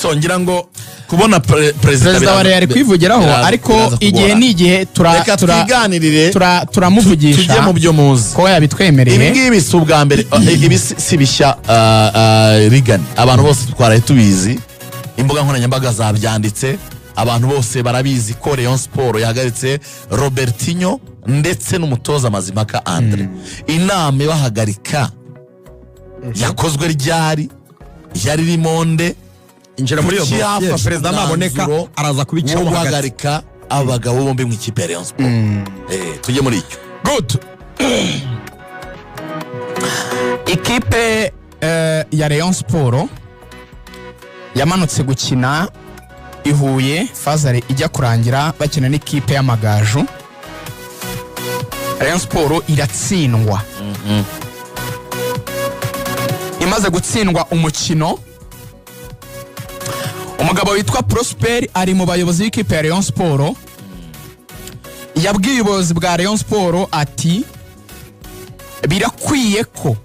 so ngira ngo kubona president wa Real kwivugiraho ariko igihe ni igihe turamuvugisha tujye mu byo muzi ko yabitwemereye ibi ngibi si ubwa mbere ibi si bishya Regan abantu bose twaraye tubizi imbuga nkoranyambaga zabyanditse abantu bose barabizi ko Rayon Sport yahagaritse Robertinho ndetse n'umutoza Mazimaka Andre inama bahagarika yakozwe ryari yari rimonde injira muri yo president maboneka araza kubicaho guhagarika abagabo bombe mu ikipe ya Rayon Sport tujye muri icyo good ikipe ya Rayon Sport yamanutse gukina ihuye fazare ijya kurangira bakina n'ikipe y'Amagaju Rayon Sport iratsindwa imaze gutsindwa umukino umugabo witwa Prosper ari mu bayobozi b'ikipe ya Rayon Sport yabwiye ubuyobozi bwa Rayon Sport ati birakwiye ko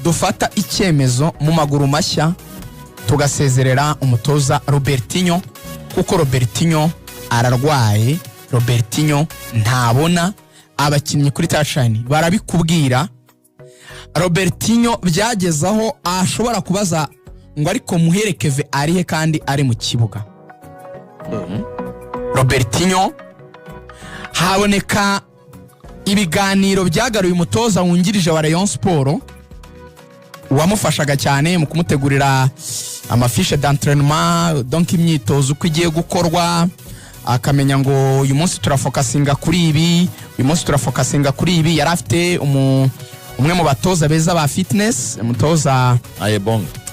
dufata icyemezo mu maguru mashya tugasezerera umutoza Robertinho kuko Robertinho ararwaye Robertinho ntabona abakinnyi kuri touchline barabikubwira Robertinho byagezaho ashobora kubaza ngo ariko muherekeve arihe kandi ari mu kibuga Robertinho haboneka ibiganiro byagaruye umutoza wungirije wa Rayon Sport wamufashaga cyane mu kumutegurira amafiche d'entraînement donc imyitozo uko igiye gukorwa akamenya ngo uyu munsi turafokasinga kuri ibi uyu munsi turafokasinga kuri ibi yari afite umwe mu batoza beza ba fitness umutoza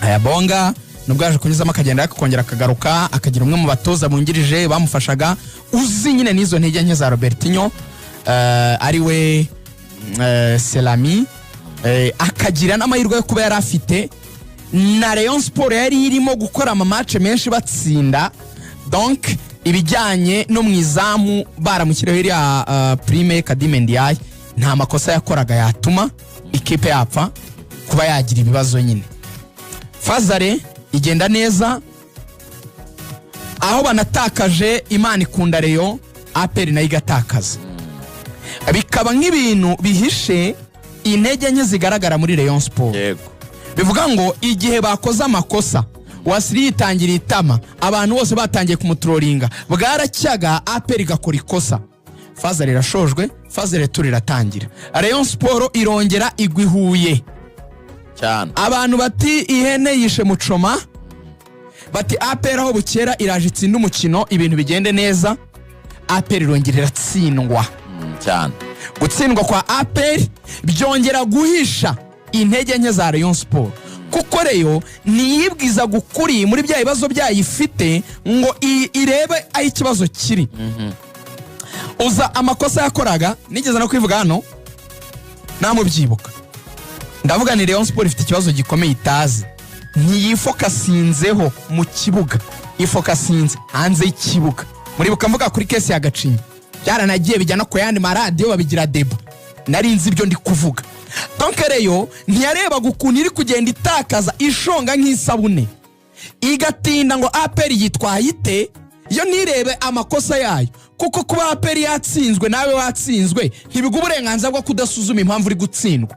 Ayabonga nubwo yaje kunyuzamo akagenda akongera akagaruka akagira umwe mu batoza bungirije bamufashaga uzi nyine n'izo ntege nke za Robertinho ari we Selami akagira n'amahirwe yo kuba yari afite na Rayon Sport yari irimo gukora amamatch menshi batsinda donc ibijyanye no mwizamu baramukiriho iriya Prime Kadime Ndiaye nta makosa yakoraga yatuma ikipe yapfa kuba yagira ibibazo nyine Fazare igenda neza aho banatakaje Imana ikunda Rayon APR nayo igatakaza bikaba nk'ibintu bihishe intege nke zigaragara muri Rayon Sport bivuga ngo igihe bakoze amakosa Wasiri yitangira itama abantu bose batangiye kumutrolinga bwaracyaga APR igakora ikosa Fazare irashojwe Fazare turiratangira Rayon Sport irongera igwihuye cyane abantu bati ihene yishe mucoma bati APR aho bukera iraje itsinda umukino ibintu bigende neza APR irongera iratsindwa cyane gutsindwa kwa APR byongera guhisha intege nke za Rayon Sport kuko reyo niyibwiza gukuri muri bya bibazo byayifite ngo irebe aho ikibazo kiri uza amakosa yakoraga nigeze no kwivuga hano namubyibuka ndavuga ni Rayon Sport ifite ikibazo gikomeye itazi ntiyifokasinzeho mu kibuga ifokasinze hanze y'ikibuga muri bukamvuga kuri kesi ya Gacinya byaranagiye bijyana ku yandi maradiyo babigira deba narinzi ibyo ndi kuvuga donc reyo ntiyareba gukuntu iri kugenda itakaza ishonga nk'isabune igatinda ngo APR yitwaye ite yo nirebe amakosa yayo kuko kuba APR yatsinzwe nawe watsinzwe ntibiguha uburenganzira bwo kudasuzuma impamvu uri gutsindwa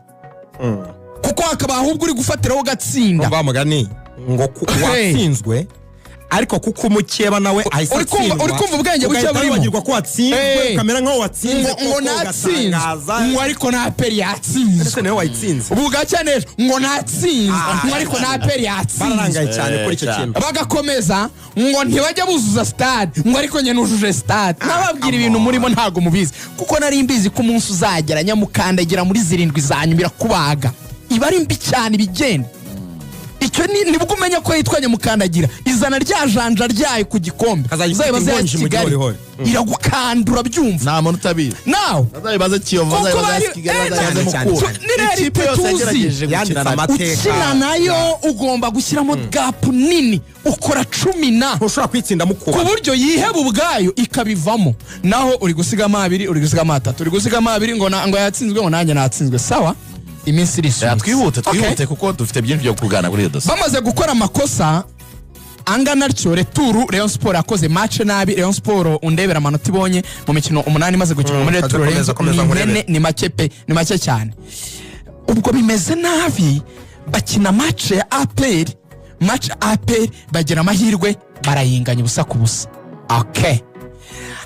kuko hakaba ahubwo uri gufatiraho gatsinda bamugani ngo watsinzwe ariko kuko umukeba nawe ahise atsindwa uri kumva ubwenge buke burimo bagirwa ko watsinzwe kamera nkaho watsinze ngo natsinze ngo ariko na APR yatsinze ese nawe wayitsinze ubu gacaneje ngo natsinze ngo ariko na APR yatsinze barangaye cyane kuri icyo kintu bagakomeza ngo ntibajya buzuza stade ngo ariko nye nujuje stade nababwira ibintu murimo ntago mubizi kuko nari mbizi ko umunsi uzagera nyamukandagira muri zirindwi zanyumira kubaga iba ari mbi cyane bigenda icyo nibwo umenya ko yitwanye mukandagira izana rya janja ryayo ku gikombe uzayibaze ya Kigali iragukandura byumva nta muntu utabizi nawe uzayibaze Kiyovu uzayibaze Kigali uzayibaze Mukura ikipe yose yagerageje gukina amateka ukina nayo ugomba gushyiramo gap nini ukora 10 ushobora kwitsinda mukuba ku buryo yiheba ubwayo ikabivamo naho uri gusiga amabiri uri gusiga amatatu uri gusiga amabiri ngo yatsinzwe ngo nanjye natsinzwe sawa iminsi iri twihute kuko dufite byinshi byo kugana kuri iyo dosiye bamaze gukora amakosa angana atyo returu Rayon Sport yakoze match nabi. Rayon Sport undebera amanota ibonye mu mikino 8 imaze gukina muri returu ni make pe, ni make cyane. Ubwo bimeze nabi bakina match ya APR, match APR bagira amahirwe barayinganya ubusa ku busa. Okay,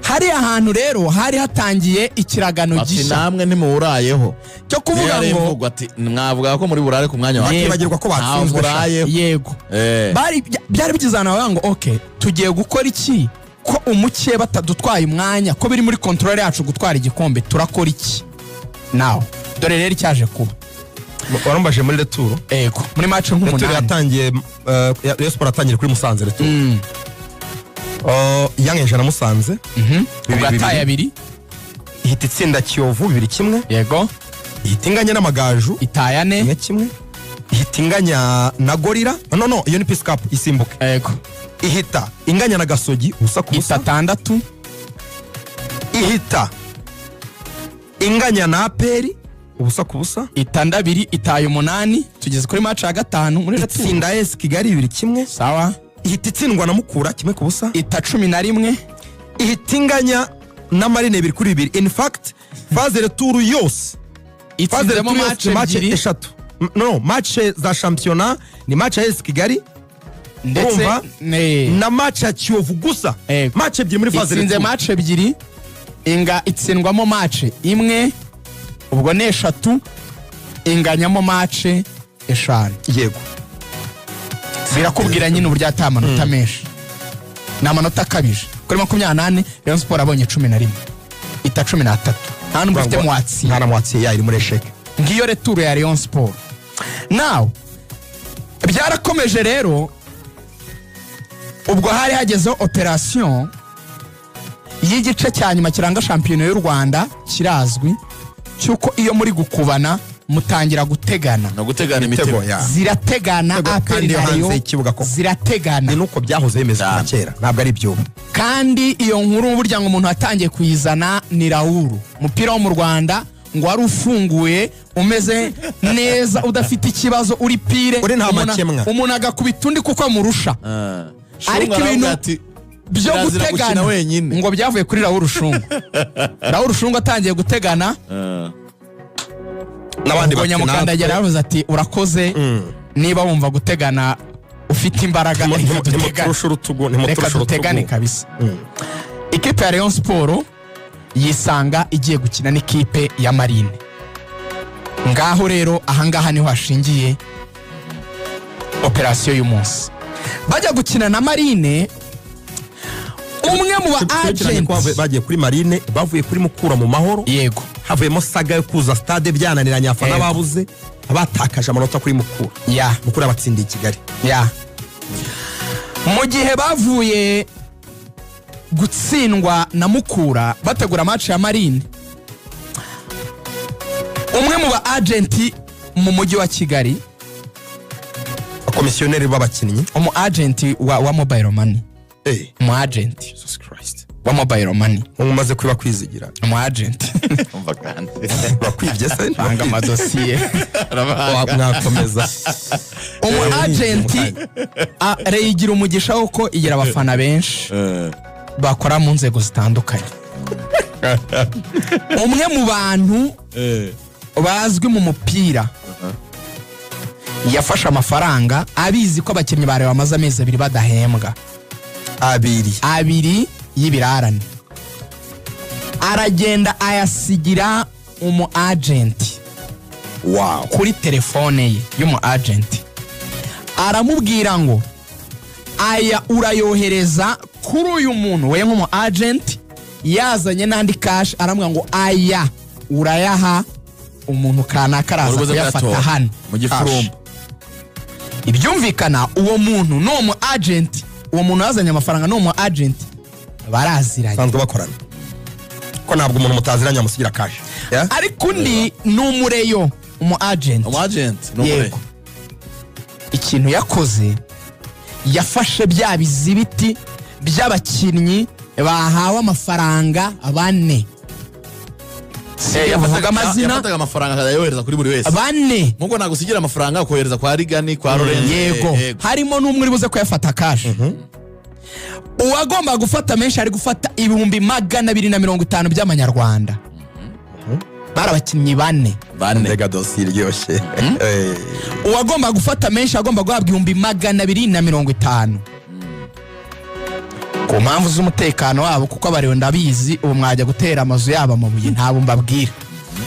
hari ahantu rero hari hatangiye ikiragano gisha namwe ntimuwurayeho cyo kuvuga ngo ati mwavuga ko muri burare ku mwanya wacu bagirwa ko batsinzwe. Yego byari bigizana bavuga ngo okay, tugiye gukora iki ko umuke batadutwaye umwanya, ko biri muri control yacu gutwara igikombe, turakora iki now? Dore rero cyaje kuba warambaje muri returu. Yego muri match nk'umunani yatangiye Rayon Sport atangiye kuri Musanze returu. Yangeje na Musanze ugataye 2 ihita itsinda Kiyovu 2-1. Yego ihita inganya n'Amagaju itaya 4-1. ihita inganya na Gorira no iyo ni Peace Cup isimbuke. Yego ihita inganya na Gasogi ubusa ku busa 6. ihita inganya na APR ubusa ku busa 2 itaye 8. Tugeze kuri match ya 5 muri returu. itsinda AS Kigali 2-1. Sawa. ihita itsindwa na Mukura 1 ku busa. 11 ihita inganya na Marine 2-2. In fact phase returu yose itsinzemo match eshatu. No, match za championnat ni match ya AS Kigali ndetse na match ya Kiyovu gusa. Match ebyiri muri phase returu. Itsinze match ebyiri itsindwamo match imwe, ubwo ne 3 inganyamo match 5. Yego birakubwira nyine uburyo atamanota menshi, na manota kabije kuri 28. Rayon Sport abonye 11 ita 13. nta numwe ufite mwatsi, nta mwatsi iri muri esheke. Ngiyo returu ya Rayon Sport. Now byarakomeje rero, ubwo hari hagezeho operation y'igice cya nyuma kiranga shampiyona y'u Rwanda kirazwi cyuko iyo muri gukubana mutangira gutegana no gutegana imitego zirategana APR na Rayon zirategana. Nuko byahoze bimeze kera, ntabwo ari byo. Kandi iyo nkuru burya ngo umuntu atangiye kuyizana ni Raoul, umupira wo mu Rwanda ngo wari ufunguye umeze neza udafite ikibazo, uri pire umuntu agakubita undi kuko amurusha. Ariko ibintu byo gutegana ngo byavuye kuri Raoul Rushungu. Raoul Rushungu atangiye gutegana n'abandi Nyamukandagera yavuze ati urakoze, niba wumva gutegana ufite imbaraga reka dutegane kabisa. Ikipe ya Rayon Sport yisanga igiye gukina n'ikipe ya Marine. Ngaho rero ahangaha niho hashingiye operation y'umunsi. Bajya gukina na Marine, umwe mu ba agent bagiye kuri Marine bavuye kuri Mukura mu mahoro. Yego havuyemo saga yo kuza stade byananiranye, afana babuze abatakaje amanota kuri Mukura. Mukura batsindiye Kigali. Mu gihe bavuye gutsindwa na Mukura bategura match ya Marine, umwe mu ba agenti mu mujyi wa Kigali, komisioneri b'abakinnyi, umu agenti wa Mobile Money, umu agenti Jesus Christ wa Mobile Money, umaze kwiba kwizigira umu agenti umva kandi bakwibye se banga amadosiye mwakomeza. Umu agenti reyigira umugisha uko igira abafana benshi bakora mu nzego zitandukanye. Umwe mu bantu bazwi mu mupira yafashe amafaranga abizi ko abakinnyi bare bamaze amezi 2 badahembwa, 2 y'ibirarane, aragenda ayasigira umu agenti kuri telefone ye y'umu agenti, aramubwira ngo aya urayohereza kuri uyu muntu we nk'umu agenti, yazanye n'andi cash, aramubwira ngo aya urayaha umuntu kanaka araza kuyafata hano mu gifurumba. Ibyumvikana uwo muntu no mu agent, uwo muntu yazanye amafaranga no mu agent baraziranye, sanzwe bakorana ko ntabwo umuntu mutaziranye amusigira cash. Ariko undi n'umureyo umu agent yego, ikintu yakoze yafashe bya bizibiti by'abakinnyi bahawe amafaranga 4 yavuga amazina yafataga amafaranga akayohereza kuri buri wese bane nkuko nagusigira amafaranga ukohereza kwa Rigani kwa Lorenzo yego harimo n'umwe uri buze kuyafata cash uwagomba gufata menshi ari gufata 250 by'amanyarwanda barabakinnyi bane mbega dosiye iryoshye uwagomba gufata menshi agomba guhabwa 250 ku mpamvu z'umutekano wabo kuko abariwe ndabizi ubu mwajya gutera amazu yabo amabuye ntabo mbabwira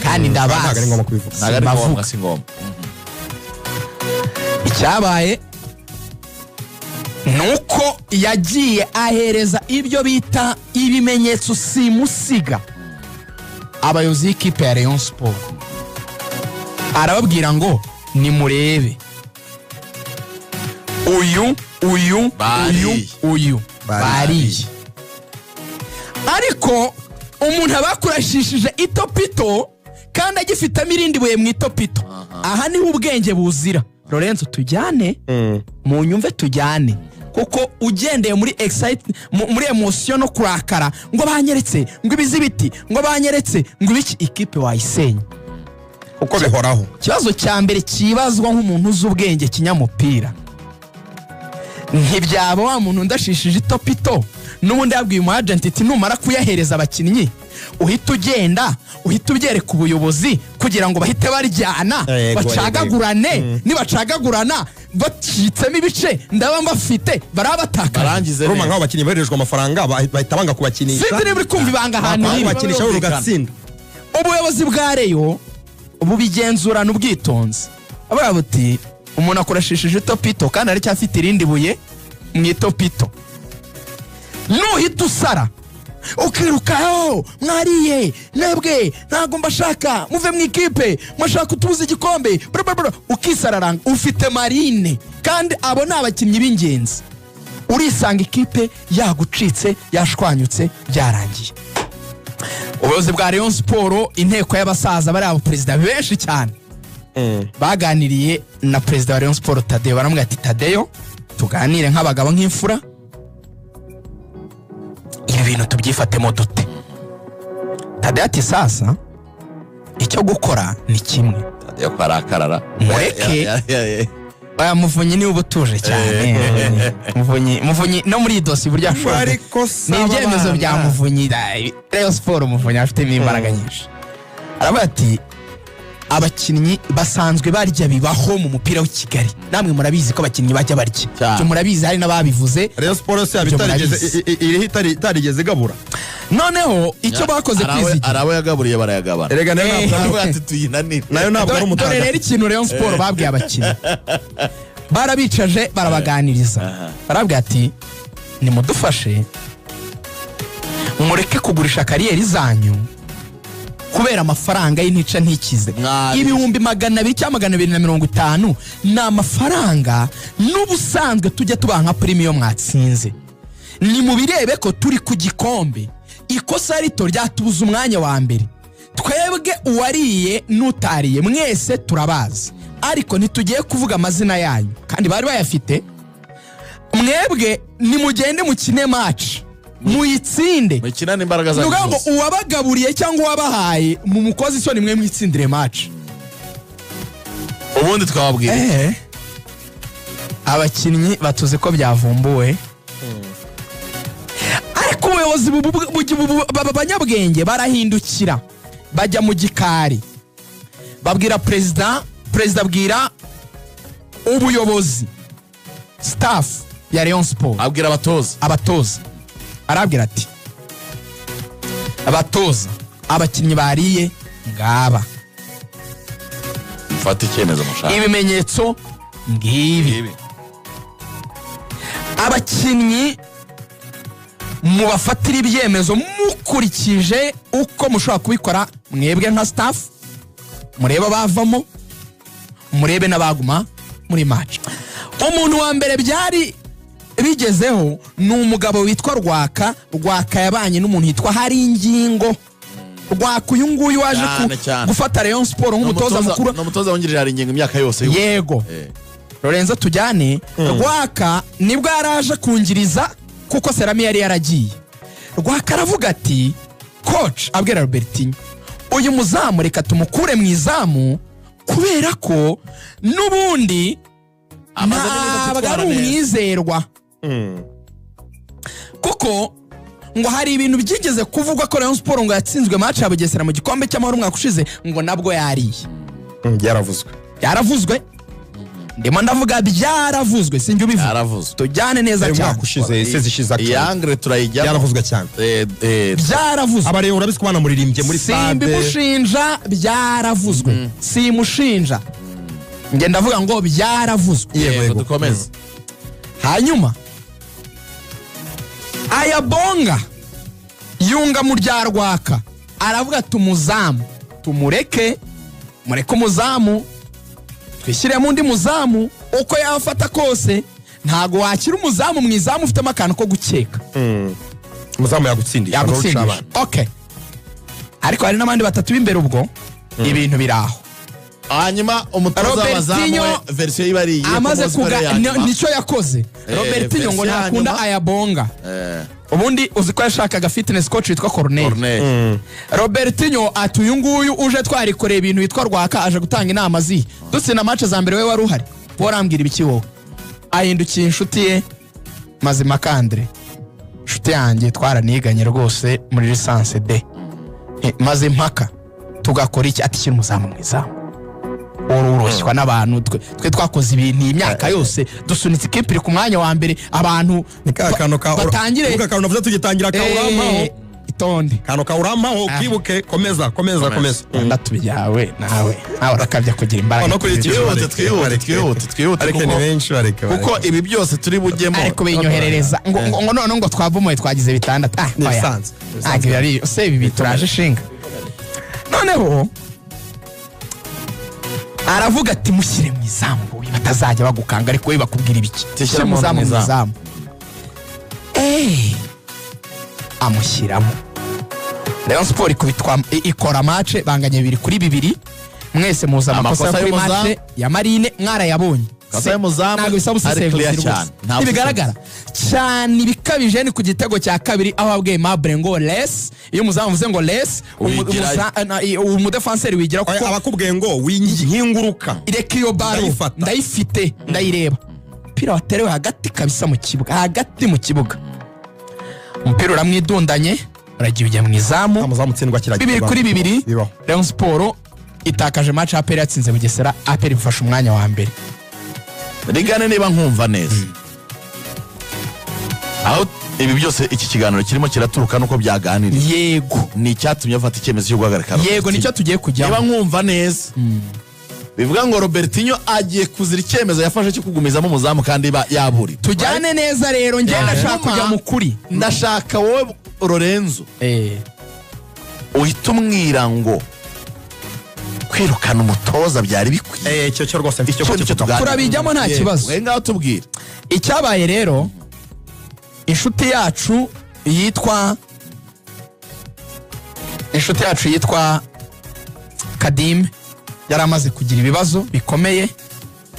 kandi ndabazi ntago si ngombwa icyabaye nuko yagiye ahereza ibyo bita ibimenyetso simusiga abayobozi b'ikipe ya Rayon Sport arababwira ngo nimurebe uyu bariye ariko umuntu abakurashishije itopito kandi agifitamo irindi buye mu itopito aha niho ubwenge buzira Lorenzo tujyane mu nyumve tujyane kuko ugendeye muri muri emotion no kurakara ngo banyeretse ngo ibizibiti ngo banyeretse ngo ibiki ikipe wayisenya uko bihoraho kibazo cya mbere kibazwa nk'umuntu uzi ubwenge kinyamupira ntibyaba wa muntu ndashishije itopito n'ubundi yabwiye umu agent ati numara kuyahereza abakinnyi uhita ugenda uhita ubyereka ubuyobozi kugira ngo bahite baryana bacagagurane nibacagagurana bacitsemo ibice ndaba mbafite barabataka barangize Roma nk'aho bakinnyi baherejwe amafaranga bahita banga kubakinisha sinzi niba uri kumva ibanga ahantu bakinisha urugatsinda ubuyobozi bwa Rayon bubigenzurana ubwitonzi abavuga buti umuntu akoreshishije itopito kandi ari cyafite irindi buye mu itopito nuhita usara ukirukaho mwariye nebwe ntago mbashaka muve mu ikipe mwashaka utubuze igikombe ukisararanga ufite marine kandi abo ni abakinnyi b'ingenzi urisanga ikipe yagucitse yashwanyutse byarangiye ubuyobozi bwa Rayon Sport inteko y'abasaza bari abo perezida benshi cyane baganiriye na perezida wa Rayon Sport Tadeo baramubwira ati Tadeo tuganire nk'abagabo nk'imfura ibi bintu tubyifatemo dute Tadeo ati sasa icyo gukora ni kimwe Tadeo kwarakarara mureke aya muvunyi ni ubutuje cyane muvunyi no muri dosi burya ashobora ni ibyemezo bya muvunyi Rayon Sport muvunyi afite imbaraga nyinshi aravuga ati abakinnyi basanzwe barya bibaho mu mupira w'i Kigali namwe murabizi ko abakinnyi bajya barya cyo murabizi hari nababivuze Rayon Sport se itarigeze gabura noneho icyo bakoze kwizigi arabo yagaburiye barayagabana erega nayo ati tuyinanire nayo ntabwo ari umutaka dore rero ikintu Rayon Sport babwiye abakinnyi barabicaje barabaganiriza barabwira ati nimudufashe mureke kugurisha kariyeri zanyu kubera amafaranga y'intica ntikize 200 cyangwa 250 ni amafaranga n'ubusanzwe tujya tubanka premium mwatsinze ni mubirebe ko turi ku gikombe ikosa rito ryatubuza umwanya wa mbere twebwe uwariye n'utariye mwese turabazi ariko ntitugiye kuvuga amazina yanyu kandi bari bayafite mwebwe nimugende mukine match muyitsinde mukinana imbaraga za nugango uwabagaburiye cyangwa wabahaye mu mukozi isoni mwe mwitsindire match ubundi twababwira abakinnyi batuze ko byavumbuwe ariko ubuyobozi b'abanyabwenge barahindukira bajya mu gikari babwira perezida abwira ubuyobozi staff ya Rayon Sport abwira abatoza arabwira ati abatoza abakinnyi bariye ngaba mfata icyemezo mushaka ibimenyetso ngibi abakinnyi mubafatira ibyemezo mukurikije uko mushobora kubikora mwebwe nka staff mureba bavamo murebe n'abaguma muri match umuntu wa mbere byari bigezeho ni umugabo witwa Rwaka yabanye n'umuntu yitwa hari ingingo Rwaka uyu nguyu waje gufata Rayon Sport nk'umutoza mukuru n'umutoza wungirije hari ingingo imyaka yose yego Lorenzo tujyane Rwaka nibwo yaraje kungiriza kuko Serami yari yaragiye Rwaka aravuga ati coach abwira Robertinho uyu muzamu reka tumukure mu izamu kubera ko n'ubundi ntabwo ari umwizerwa kuko ngo hari ibintu byigeze kuvugwa ko Rayon Sport ngo yatsinzwe match ya Bugesera mu gikombe cy'amahoro umwaka ushize ngo nabwo yariye yaravuzwe ndimo ndavuga byaravuzwe sinjye ubivuga tujyane neza cyane umwaka ushize ise zishiza yangre turayijya byaravuzwe cyane byaravuzwe abareyo urabise kubana muririmbye muri stade simbimushinja byaravuzwe simushinja nge ndavuga ngo byaravuzwe yego dukomeze hanyuma Ayabonga yunga mu rya Rwaka aravuga tumuzamu mureke umuzamu twishyiremo undi muzamu uko yafata kose ntago wakira umuzamu mu izamu ufitemo akantu ko gukeka umuzamu yagutsindiye okay ariko hari n'abandi batatu b'imbere ubwo ibintu biraho hanyuma umutoza wazamu version ibariye amaze nicyo yakoze Robertinho ngo ntakunda Ayabonga ubundi uzi ko yashakaga fitness coach witwa Corneille Robertinho ati uyu nguyu uje twarikoreye ibintu witwa Rwaka aje gutanga inama zi dutsinda match za mbere we wari uhari porambwira ibiki wowe ahindukiye inshuti ye Mazima Kandre inshuti yanjye twaraniganye rwose muri licence D maze impaka tugakora iki ati kiri muzamu mwiza uroshywa n'abantu twe twakoze ibintu imyaka yose dusunitse ikipe ku mwanya wa mbere abantu batangire ukakano navuze tugitangira kawuramaho itonde kano kawuramaho kibuke komeza ndatubyawe nawe urakabya kugira imbaraga no kuri twihute kuko ibi byose turi bujyemo ariko binyoherereza ngo none ngo twavumoye twagize bitandatu nisanze agirari se ibi turaje shinga noneho aravuga ati mushyire mu izamu batazajya bagukanga ariko we bakubwira ibiki mushyire mu izamu amushyiramo Rayon Sport ikora match banganye 2-2 mwese muza amakosa kuri match ya Marine mwarayabonye kasa y'umuzamu ntabwo bisaba usesevuzi bigaragara cyane bikabije ni ku gitego cya kabiri aho abwiye Mabre ngo less iyo umuzamu uvuze ngo less umudefenseur wigira kuko abakubwiye ngo winginguruka ireka iyo baro ndayifite ndayireba pira waterewe hagati kabisa mu kibuga hagati mu kibuga umupira uramwidundanye uragiye ujya mu izamu umuzamu utsindwa kiragira 2-2 Rayon Sport itakaje match APR yatsinze Bugesera APR bifasha umwanya wa mbere rigane niba nkumva neza aho ibi byose iki kiganiro kirimo kiraturuka nuko byaganiriye yego ni cyatumye afata icyemezo cyo guhagarika yego nicyo tugiye kujyamo niba nkumva neza bivuga ngo Robertinho agiye kuzira icyemezo yafashe cyo kugumizamo umuzamu kandi yaburi tujyane neza rero nge ndashaka kujya mu kuri ndashaka wowe Lorenzo uhita umwira ngo kwirukana umutoza byari bikwiye cyo rwose mfite cyo turabijyamo nta kibazo we ngaho tubwira icyabaye rero inshuti yacu yitwa Kadim yari amaze kugira ibibazo bikomeye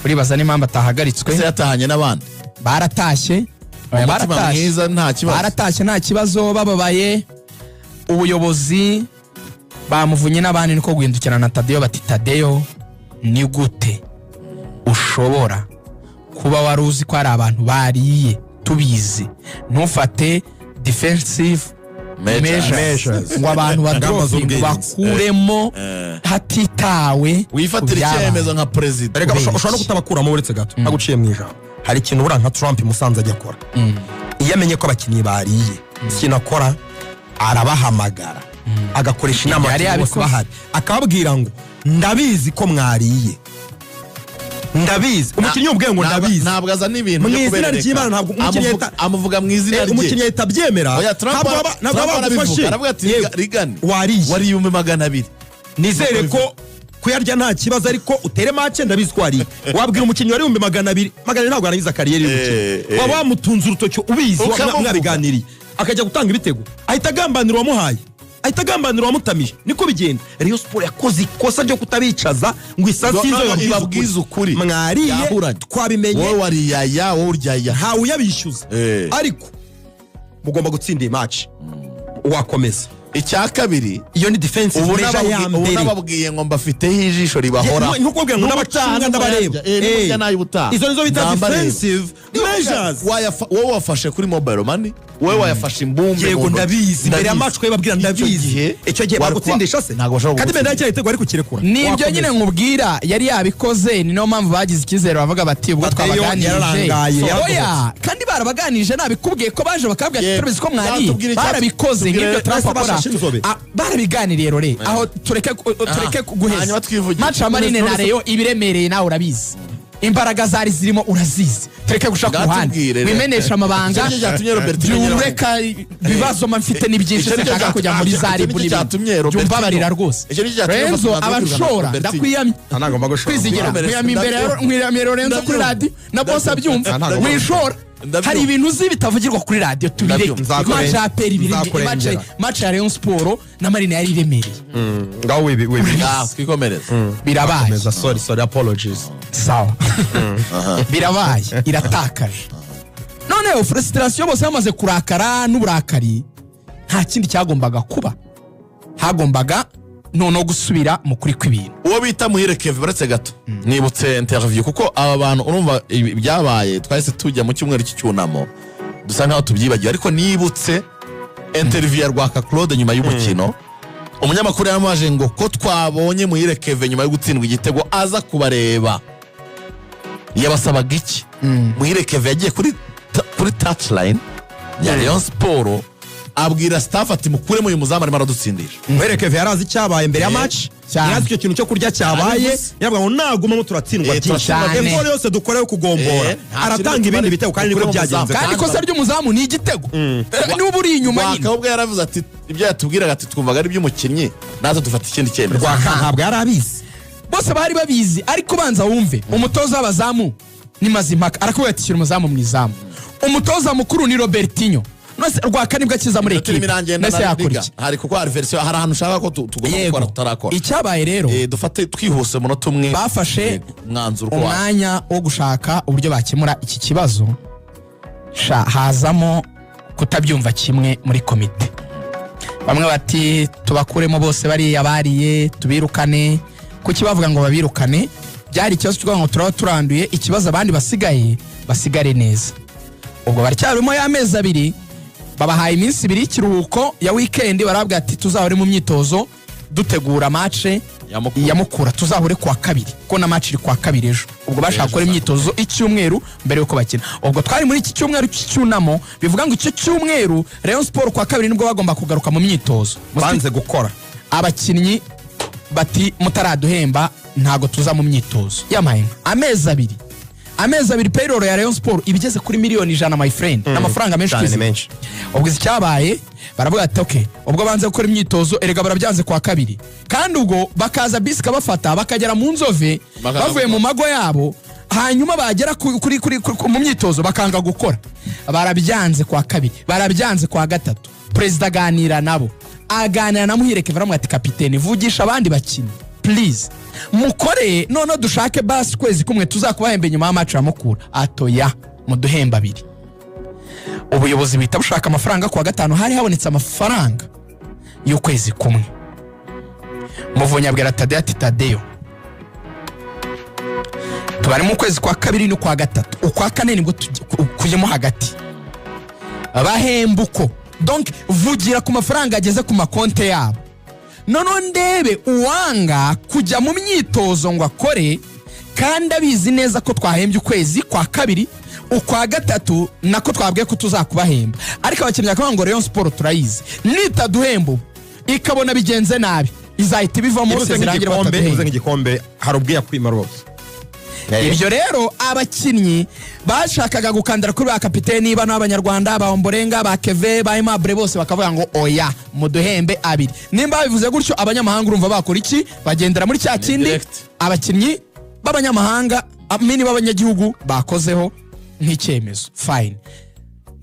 uribaza n'impamvu atahagaritswe yatahanye n'abandi baratashye nta kibazo bababaye ubuyobozi bamuvunye n'abandi niko guhindukirana na Tadeyo bati Tadeyo ni gute ushobora kuba wari uzi ko hari abantu bariye tubizi ntufate defensive measures ngo abantu bakuremo hatitawe wifatira icyemezo nka president reka ushobora no kutabakuramo uretse gato naguciye mu ijambo hari ikintu bura nka Trump Musanze ajya akora iyo amenye ko abakinnyi bariye sinakora arabahamagara agakoresha inama bose bahari akababwira ngo ndabizi ko mwariye ndabizi umukinnyi ubwe ngo ndabizi ntabwo azana ibintu byo kubereka ntabwo amuvuga mu izina rye umukinnyi yitabyemera ntabwo abagufashe aravuga ati rigane wariye 200 nizere ko kuyarya nta kibazo ariko utere match ndabizi ko wariye wabwira umukinnyi wari 200 ntabwo arangiza kariyeri y'umukinnyi waba wamutunze urutoki ubizi mwabiganiriye akajya gutanga ibitego ahita agambanira uwamuhaye ahita agambanira uwamutamije niko bigenda Rayon Sport yakoze ikosa ryo kutabicaza ngo isasi izo yabwiza ukuri mwariye twabimenye wowe wariyaya wowe uryaya ntawe uyabishyuza ariko mugomba gutsinda iyi match wakomeza icya kabiri iyo ni defensive measure ya ubu mbere nababwiye ngo mbafiteho ijisho ribahora nk'uko ngo n'abacunga ndabareba izo nizo bita defensive measures wowe wafashe kuri mobile money wowe wayafashe imbumbe yego ndabizi mbere ya match babwira ndabizi icyo gihe bagutsindisha se kandi mbere y'icyo igitego ari kukirekura nibyo nyine nkubwira yari yabikoze ni no mpamvu bagize icyizere bavuga bati ubwo twabaganirije oya kandi barabaganirije nabikubwiye ko baje bakabwira turabizi ko mwari barabikoze nk'ibyo Trump akora barabiganiriye rore aho tureke guheza match ya Marine na Rayon ibiremereye nawe urabizi imbaraga zari zirimo urazizi tureke gushaka kuruhande wimenesha amabanga byureka bibazo mfite n'ibyinshi nshaka kujya muri zaribu byumva barira rwose Renzo abashora ndakwiyamye kwizigira mwiyamye imbere Renzo kuri radio na boss abyumva wishora hari ibintu uzi bitavugirwa kuri radio tubireke match ya peri birenge match ya Rayon Sport na Marine yari iremereye ngaho we twikomereza birabaye sorry apologies sawa birabaye iratakaje noneho frustration bose bamaze kurakara n'uburakari nta kindi cyagombaga kuba hagombaga no gusubira mu kuri kw'ibintu uwo bita Muhire Kevin baretse gato nibutse interview kuko aba bantu urumva byabaye twahise tujya mu cyumweru cy'icyunamo dusa nkaho tubyibagiye ariko nibutse interview ya Rwaka Claude nyuma y'umukino umunyamakuru yamaje ngo ko twabonye Muhire Kevin nyuma yo gutsindwa igitego aza kubareba yabasabaga iki Muhire Kevin yagiye kuri touchline ya Rayon Sport abwira staff ati mukuremo uyu muzamu arimo aradutsindisha Muhire Kevin yarazi cyabaye mbere ya match yarazi icyo kintu cyo kurya cyabaye yavuga ngo naguma turatsindwa byinshi efort yose dukorewe kugombora aratanga ibindi bitego kandi niko byagenze kandi kosa ry'umuzamu ni igitego n'ubu uri inyuma nyine Rwaka ubwo yaravuze ati ibyo yatubwiraga ati twumvaga ari by'umukinnyi nazo dufata ikindi cyemezo Rwaka ntabwo yarabizi bose bari babizi ariko banza wumve umutoza w'abazamu ni Mazimpaka arakubwira ati shyira umuzamu mu izamu umutoza mukuru ni Robertinho nose Rwaka nibwo akiza muri equipe nese yakora hari kuko adversaire hari ahantu ushaka ko tugomba gukora tutarakora icyabaye rero dufate twihuse munota umwe bafashe mwanzuro umwanya wo gushaka uburyo bakemura iki kibazo hazamo kutabyumva kimwe muri komite bamwe bati tubakuremo bose bari yabariye tubirukane kuki bavuga ngo babirukane byari ikibazo cyo ngo turaba turanduye ikibazo abandi basigare neza ubwo baracyarimo y'amezi abiri babahaye iminsi ibiri y'ikiruhuko ya weekend barabwira ati tuzahore mu myitozo dutegura match ya Mukura tuzahure kwa kabiri ko na match iri kwa kabiri ejo ubwo bashaka gukora imyitozo icyumweru mbere yuko bakina ubwo twari muri iki cyumweru cy'icyunamo bivuga ngo icyo cyumweru Rayon Sport kwa kabiri nibwo bagomba kugaruka mu myitozo banze gukora abakinnyi bati mutaraduhemba ntago tuza mu myitozo yamaye amezi abiri payroll ya Rayon Sport ibigeze kuri miliyoni 100 my friend n'amafaranga menshi ubwo icyabaye baravuga ati okay ubwo banze gukora imyitozo erega barabyanze kwa kabiri kandi ubwo bakaza bisika bafata bakagera mu nzove bavuye mu mago yabo hanyuma bagera kuri mu myitozo bakanga gukora barabyanze kwa kabiri barabyanze kwa gatatu president aganira nabo aganira na Muhire Kevin aramwati kapiteni vugisha abandi bakina please mukore none dushake basi kwezi kumwe tuzakubahembe nyuma ya match ya Mukura atoya muduhemba abiri ubuyobozi bita bushaka amafaranga kwa gatanu hari habonetse amafaranga y'ukwezi kumwe Muvunyi abwira Tadeyo tubari mu kwezi kwa kabiri no kwa gatatu ukwa kane nibwo kujemo hagati bahembuko donc vugira ku mafaranga ageze ku makonte yabo none ndebe uwanga kujya mu myitozo ngo akore kandi abizi neza ko twahembye ukwezi kwa kabiri ukwa gatatu nako twabwiye ko tuzakubahemba ariko abakinnyi akavuga ngo Rayon Sport turayizi nitaduhembo ikabona bigenze nabi izahita bivamo sezirangira bataduhemba nk'igikombe harubwiye kwima rwose ibyo rero abakinnyi bashakaga gukandara kuri ba kapiteni bano abanyarwanda ba Omborenga ba Keve ba Aimable bose bakavuga ngo oya muduhembe abiri nimba bivuze gutyo abanyamahanga urumva bakora iki bagendera muri cya kindi abakinnyi b'abanyamahanga mini b'abanyagihugu bakozeho nk'icyemezo fine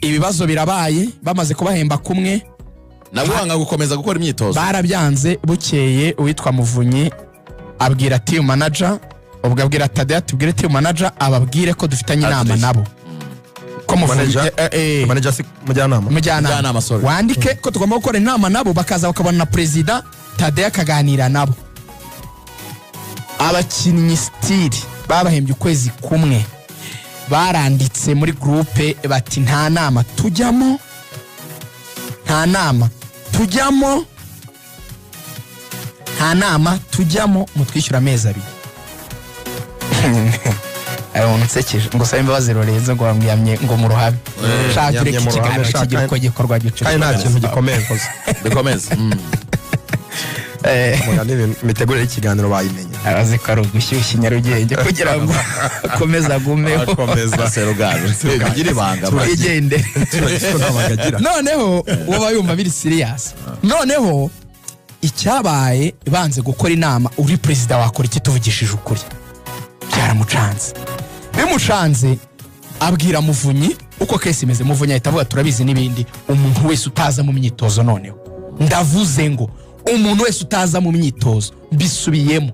ibibazo birabaye bamaze kubahemba kumwe nabo banga gukomeza gukora imyitozo barabyanze bukeye uwitwa Muvunyi abwira team manager ubwo abwira Tadeyo tubwire team manager ababwire ko dufitanye inama nabo ko manager si mujyanama Mujyanama, sorry. wandike ko tugomba gukora inama nabo bakaza bakabona na perezida Tade akaganira nabo. Abakinnyi stili babahembye ukwezi kumwe baranditse muri groupe bati nta nama tujyamo, nta nama tujyamo mutwishyura amezi abiri. Umuntu nsekeje ngo sabe imbabazi Lorenzo ngo wamwiyamye ngo mu ruhabe shaka tureke ikiganiro kigira uko gikorwa gicucu kandi nta kintu gikomeye koze bikomeza mugani mitegurire ikiganiro bayimenye arazi ko ari ugushyushya Nyarugenge kugira ngo akomeze agumeho akomeza seruganje bigira ibanga igende. Noneho uba yumva biri serious. Noneho icyabaye banze gukora inama uri perezida wakora iki tuvugishije ukuri byaramucanze. Bimucanze abwira Muvunyi uko kese imeze. Muvunyi ahita avuga turabizi n'ibindi, umuntu wese utaza mu myitozo noneho ndavuze ngo umuntu wese utaza mu myitozo bisubiyemo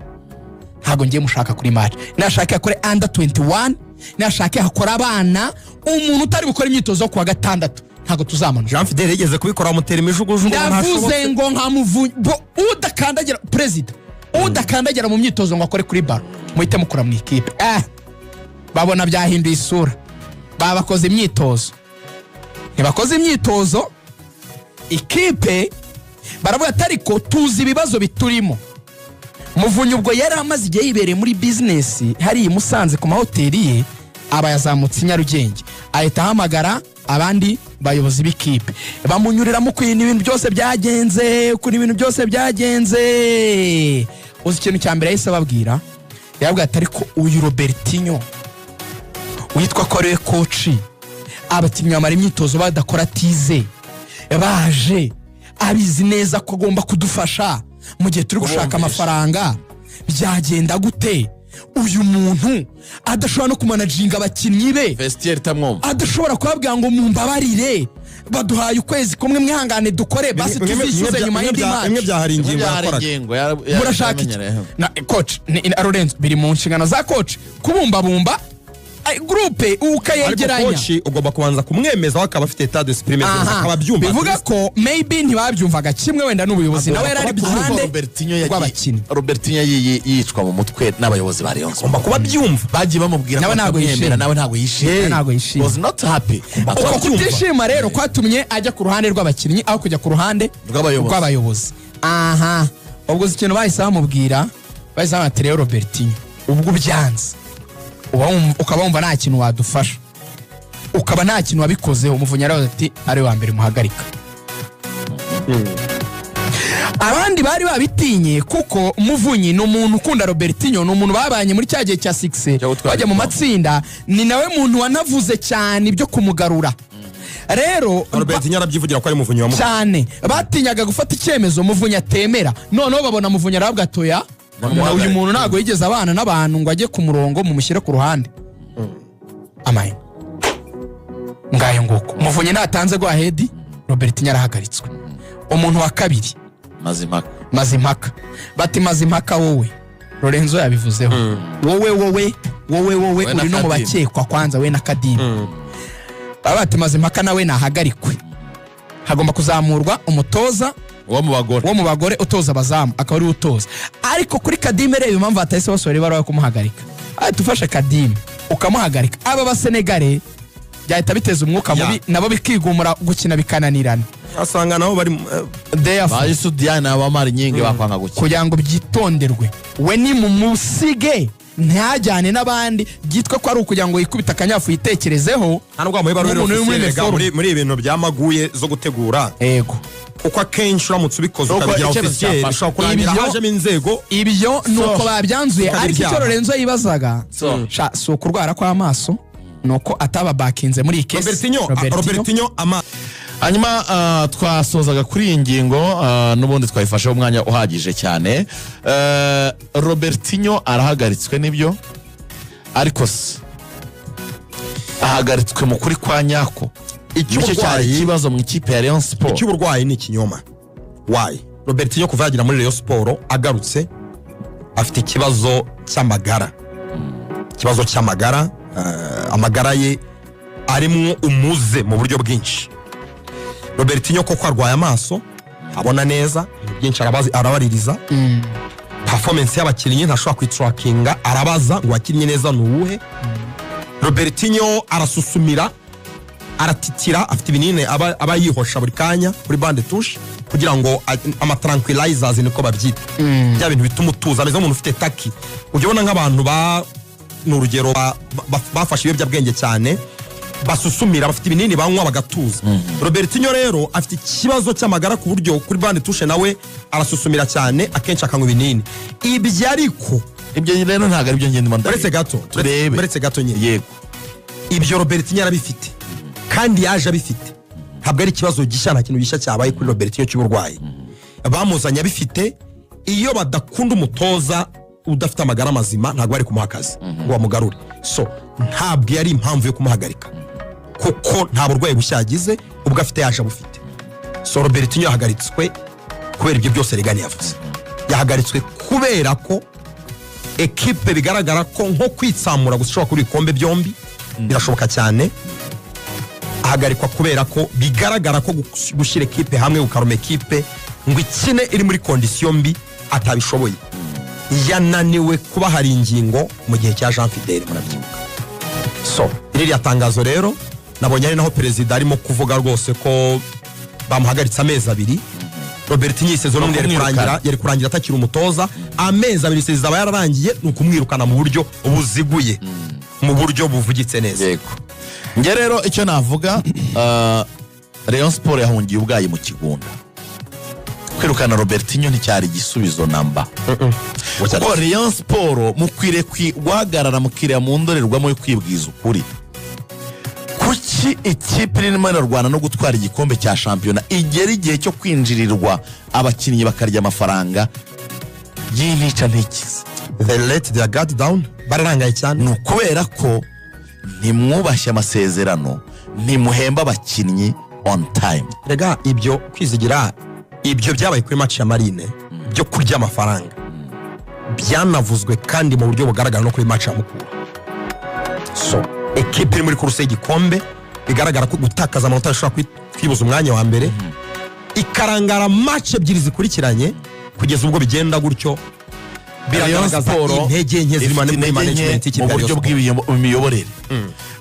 ntago ngiye mushaka kuri match. Nashaka yakore under 21, nashaka yakora abana, umuntu utari gukora imyitozo ku wa gatandatu ntago tuzamana. Jean Fidel yigeze kubikora mutera imijugujugu ndavuze ngo nka Muvunyi udakandagira perezida udakandagira mu myitozo ngo akore kuri bar muhite mukora mu ikipe. Babona byahinduye isura, babakoze imyitozo ntibakoze imyitozo ikipe baravuga atari ko tuzi ibibazo biturimo. Muvunyi ubwo yari amaze igihe yibereye muri business hari i Musanze ku mahoteli ye aba yazamutse i Nyarugenge ahita ahamagara abandi bayobozi b'ikipe bamunyuriramo kuri ibintu byose byagenze uzi ikintu cya mbere yahise ababwira yababwira atari ko uyu Robertinho witwa ko ari coach abakinnyi bamara imyitozo badakora tize baje abizi neza ko agomba kudufasha mu gihe turi gushaka amafaranga byagenda gute uyu muntu adashobora no kumanaginga abakinnyi be vestiaire tamwumva adashobora kubabwira ngo mumbabarire baduhaye ukwezi kumwe mwihangane dukore basi tuzishyuze nyuma y'indi match. Imwe byahari ingingo murashaka na coach Lorenzo biri mu nshingano za coach kubumbabumba groupe ukayegeranya. Coach ugomba kubanza kumwemeza wakaba afite état d'esprit meza akaba byumva. Bivuga ko maybe ntibabyumvaga kimwe wenda n'ubuyobozi nawe yari ari kuhande rw'abakinnyi. Robertinho yicwa mu mutwe n'abayobozi ba Rayon Sport kuba byumva bagiye bamubwira nawe ntago yishimye was not happy. Uko kutishima rero kwatumye ajya ku ruhande rw'abakinnyi aho kujya ku ruhande rw'abayobozi. Ubwo ikintu bahise bamubwira bahise bamutera Robertinho ubwo byanze ukaba wumva nta kintu wadufasha ukaba nta kintu wabikozeho. Umuvunyi aravuga ati ari wa mbere muhagarika. Abandi bari babitinye kuko Muvunyi ni umuntu ukunda Robertinho, ni umuntu babanye muri cya gihe cya 6 bajya mu matsinda, ni nawe muntu wanavuze cyane ibyo kumugarura. Rero Robertinho arabyivugira ko ari Muvunyi wa cyane batinyaga gufata icyemezo Muvunyi atemera. Noneho babona Muvunyi aravuga atoya uyu muntu ntago yigeze abana n'abantu ngo ajye ku murongo mumushyire ku ruhande. Amaye ngayo nguko Muvunyi natanze gwa head Robertinho arahagaritswe. Umuntu wa kabiri Mazimpaka bati Mazimpaka wowe Lorenzo yabivuzeho wowe uri no mu bakekwa kwanza we na Kadimu. Bati Mazimpaka nawe nahagarikwe, hagomba kuzamurwa umutoza wo mu bagore utoza abazamu akaba ari utoza. Ariko kuri Kadimu rero impamvu atahise basore barawe kumuhagarika tufashe Kadimu ukamuhagarika aba basenegare byahita biteza umwuka mubi nabo bikigumura gukina bikananirana. Asanga nabo bari Bayisudiana abamari nyingi bakwanga gukina kugira ngo byitonderwe we ni mu musige ntajyane n'abandi byitwa ko ari ukugira ngo yikubita akanyafu yitekerezeho. Ntabwo muri ibintu byamaguye zo gutegura yego uko akenshi uramutse ubikoze ukabigira officiel ushobora kurangira hajemo inzego. Ibyo nuko babyanzuye ariko icyo Lorenzo yibazaga si ukurwara kw'amaso nuko ataba bakinze muri iyi case Robertinho hanyuma twasozaga kuri iyi ngingo n'ubundi twayifasheho umwanya uhagije cyane. Robertinho arahagaritswe n'ibyo ariko se ahagaritswe mu kuri kwa nyako. Icyo cyari ikibazo mu ikipe ya Rayon Sport. Icy'uburwayi ni ikinyoma. Why? Robertinho kuva yagira muri Rayon Sport agarutse afite ikibazo cy'amagara. Amagara ye arimo umuze mu buryo bwinshi. Robertinho koko arwaye amaso abona neza byinshi arabaririza performance y'abakinnyi ntashobora kwitrackinga arabaza ngo wakinnye neza nuwuhe. Robertinho arasusumira aratitira afite ibinini aba yihosha buri kanya kuri bande touche kugira ngo ama tranquilizers niko babyita bya bintu bituma utuza ameze nk'umuntu ufite taki. Ujye ubona nk'abantu n'urugero bafashe ibiyobyabwenge cyane basusumira bafite ibinini banywa bagatuza. Robertinho rero afite ikibazo cy'amagara ku buryo kuri bande touche nawe arasusumira cyane akenshi akanywa ibinini. Ibyo ariko ibyo rero ntabwo ari byo ngende mandari. Uretse gato nyine yego ibyo Robertinho arabifite kandi yaje abifite. Ntabwo ari ikibazo gishya nta kintu gishya cyabaye kuri Robertinho cy'uburwayi. Bamuzanye abifite. Iyo badakunda umutoza udafite amagara mazima ntabwo bari kumuha akazi ngo bamugarure. So ntabwo yari impamvu yo kumuhagarika kuko nta burwayi bushyagize ubwo afite yaje abufite. So Robertinho yahagaritswe kubera ibyo byose Regani yavuze. Yahagaritswe kubera ko ekipe bigaragara ko nko kwitsamura gushobora kuri ikombe byombi birashoboka cyane. Ahagarikwa kubera ko bigaragara ko gushyira ekipe hamwe ukaruma ekipe ngo ikine iri muri kondisiyo mbi atabishoboye. Yananiwe kuba hari ingingo mu gihe cya Jean Fidele murabyibuka. So iriya tangazo rero nabonye ari naho perezida arimo kuvuga rwose ko bamuhagaritse amezi 2. Robertinho isezerano yari kurangira atakiri umutoza. Amezi 2 isezerano zaba yararangiye nukumwirukana mu buryo buziguye mu buryo buvugitse neza. Yego nge rero icyo navuga Rayon Sport yahungiye ubwayi mu kigunda. Kwirukana Robertinho nticyari igisubizo namba. Kuko Rayon Sport mukwire guhagarara mukiriya mu ndorerwamo yo kwibwiza ukuri. Kuki ikipe irimo irarwana no gutwara igikombe cya shampiyona igera igihe cyo kwinjirirwa abakinnyi bakarya amafaranga y'intica ntikize. They let their guard down. Bararangaye cyane. Ni ukubera ko ntimwubashye amasezerano ntimuhemba abakinnyi on time. Rega ibyo kwizigira ibyo byabaye kuri match ya Marine byo kurya amafaranga byanavuzwe kandi mu buryo bugaragara no kuri match ya Mukura. So ekipe iri muri kuruse y'igikombe bigaragara ko gutakaza amanota ashobora kwibuza umwanya wa mbere ikarangara match ebyiri zikurikiranye kugeza ubwo bigenda gutyo. Biragaragaza intege nke ziri muri management mu buryo bw'imiyoborere.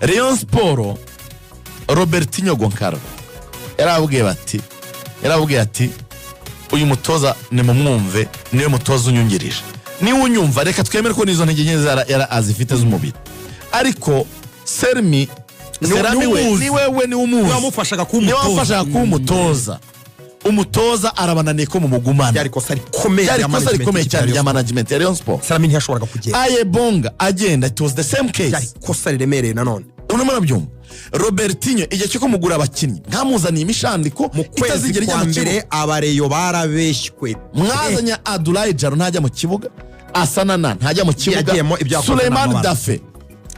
Rayon Sport Robertinho Goncalves yarabwiye ati uyu mutoza ni mumwumve niwe mutoza unyungirije. Niwe unyumva reka twemere ko nizo ntege nke azifite z'umubiri. Ariko Serami we ni umuzi wamufashaga kuba umutoza. Umutoza arabananiye ko mu mugumana. Yari kosa rikomeye cyane ya management ya Rayon Sport. Serami ntiyashoboraga kugenda. Ayebonga agenda, it was the same case. Yari kosa riremereye nanone. Urimo nabyumva. Robertinho igihe cyo kumugura abakinnyi nkamuzaniye imishandiko itazigera ijya mu kibuga. Abareyo barabeshywe. Mwazanya Abdoulaye Jaro ntajya mu kibuga. Asanana ntajya mu kibuga. Suleiman Dafe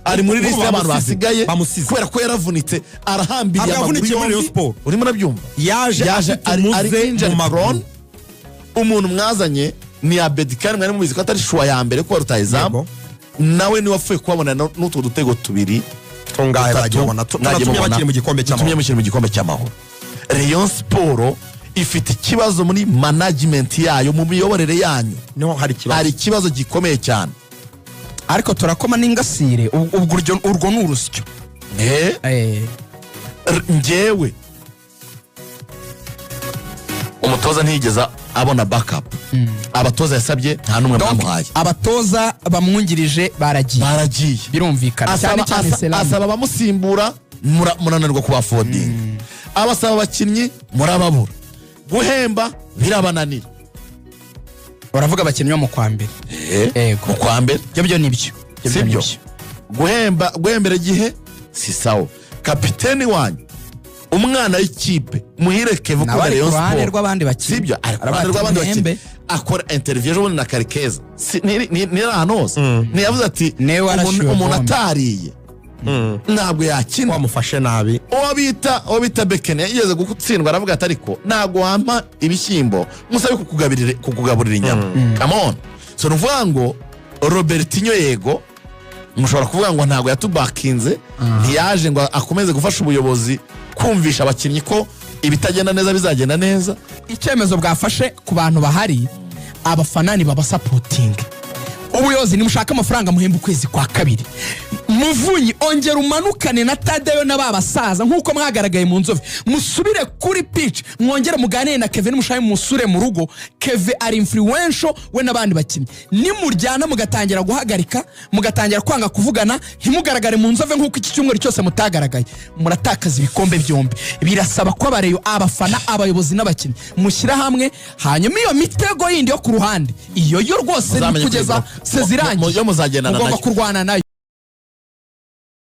ari muri liste y'abantu basigaye kubera ko yaravunitse arahambiriye amaguru yombi. Urimo nabyumva. Yaje ari injury prone. Umuntu mwazanye ni Abedikari mwari mubizi ko atari shuwa ya mbere ko rutayizamu. Nawe ni wapfuye kubabona n'utwo dutego tubiri. Tungaye bagibona tunatumye bakiri mu gikombe cy'amahoro. Rayon Sport ifite ikibazo muri management yayo mu miyoborere yanyu. No hari ikibazo gikomeye cyane. Ariko turakoma n'ingasire urwo n'urusyo. Ngewe umutoza ntiyigeza abona backup. Abatoza yasabye nta numwe bamuhaye. Abatoza bamwungirije baragiye birumvikana cyane Selami. Asaba abamusimbura murananirwa kubafodinga. Abasaba abakinnyi murababura. Guhemba birabananira. Baravuga abakinnyi bo mu kwa mbere. Mu kwa mbere byo nibyo. Sibyo. Guhembera igihe si sawa. Kapiteni wanyu umwana w'ikipe Muhire Kevu ko Rayon Sport rw'abandi bakinnyi. Sibyo arabandi rw'abandi bakinnyi. Akora interview ejo na Karikeza. Ni ranos. Ni yavuze ati umuntu atariye. Ntabwo yakina wamufashe nabi. Uwo bita Bekene yigeze gutsindwa aravuga ati ariko ntabwo wampa ibishyimbo musabe kukugaburira inyama. Come on. So nuvuga ngo Robertinho yego mushobora kuvuga ngo ntabwo yatubakinze ntiyaje ngo akomeze gufasha ubuyobozi kumvisha abakinnyi ko ibitagenda neza bizagenda neza. icyemezo bwafashe ku bantu bahari abafana ni babasapotinga. ubuyobozi nimushaka amafaranga muhemba ukwezi kwa kabiri. Muvunyi ongera umanukane na Tadeyo na babasaza nkuko mwagaragaye mu Nzove, musubire kuri pitch mwongere muganire na Kevin mushaye musure mu rugo. Kevin ari influential we nabandi bakinnyi, nimuryana mugatangira guhagarika mugatangira kwanga kuvugana ntimugaragare mu Nzove nkuko iki cyumweru cyose mutagaragaye, muratakaza ibikombe byombi. Birasaba ko abareyo abafana abayobozi n'abakinnyi mushyira hamwe, hanyuma iyo mitego yindi yo ku ruhande iyo yo rwose ni kugeza seziranye mugomba kurwana nayo.